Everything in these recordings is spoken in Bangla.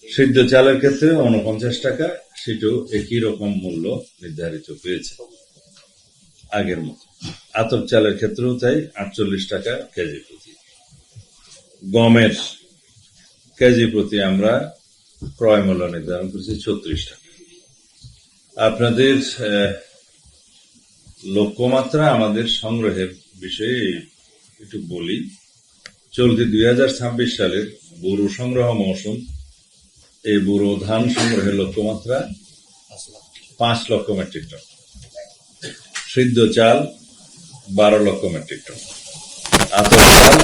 সিদ্ধ চালের ক্ষেত্রে ৪৯ টাকা, সেটাও একই রকম মূল্য নির্ধারিত হয়েছে আগের মতো। আতপ চালের ক্ষেত্রেও তাই ৪৮ টাকা কেজি প্রতি। গমের কেজি প্রতি আমরা ক্রয় মূল্য নির্ধারণ করেছি ৩৬ টাকা। আপনাদের লক্ষ্যমাত্রা আমাদের সংগ্রহের বিষয়ে একটু বলি। চলতি ২০২৬ সালের বোরো সংগ্রহ মৌসুম, এই বোরো ধান সংগ্রহের লক্ষ্যমাত্রা ৫ লক্ষ মেট্রিক টন, সিদ্ধ চাল ১২ লক্ষ মেট্রিক টন, আতপ চাল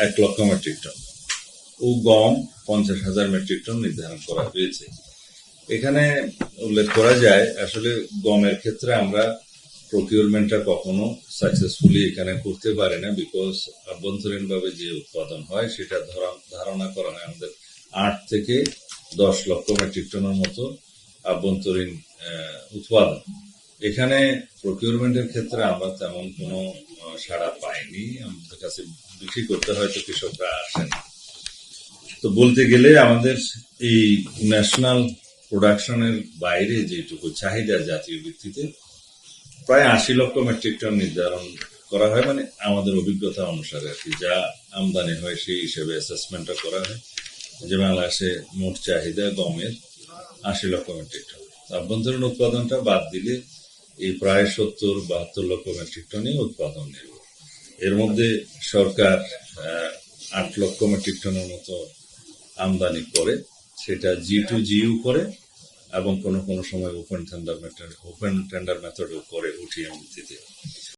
১ লক্ষ মেট্রিক টন ও গম ৫০,০০০ মেট্রিক টন নির্ধারণ করা হয়েছে। এখানে উল্লেখ করা যায়, আসলে গমের ক্ষেত্রে আমরা প্রকিউরমেন্টটা কখনো সাকসেসফুলি এখানে করতে পারি না, বিকজ আভ্যন্তরীণভাবে যে উৎপাদন হয় সেটা ধারণা করা হয় আমাদের ৮ থেকে ১০ লক্ষ মেট্রিক টনের মতো আভ্যন্তরীণ উৎপাদন। এখানে প্রকিউরমেন্টের ক্ষেত্রে আমরা তেমন কোনো সাড়া পাইনি, আমাদের কাছে বিক্রি করতে হয়তো কৃষকরা আসেন। তো বলতে গেলে আমাদের এই ন্যাশনাল প্রোডাকশনের বাইরে যেটুকু চাহিদা জাতীয় ভিত্তিতে প্রায় ৮০ লক্ষ মেট্রিক টন নির্ধারণ করা হয়, মানে আমাদের অভিজ্ঞতা অনুসারে আর কি, যা আমদানি হয় সেই হিসেবে অ্যাসেসমেন্টটা করা হয় যে বাংলাদেশে মোট চাহিদা গমের ৮০ লক্ষ মেট্রিক টন। আভ্যন্তরীণ উৎপাদনটা বাদ দিলে এই প্রায় ৭০-৭২ লক্ষ মেট্রিক টনই উৎপাদন নির্ভর। এর মধ্যে সরকার ৮ লক্ষ মেট্রিক টনের মতো আমদানি করে, সেটা G2GU করে এবং কোনো কোনো সময় ওপেন টেন্ডার মেথডও করে, ওটিএম ভিত্তিতে।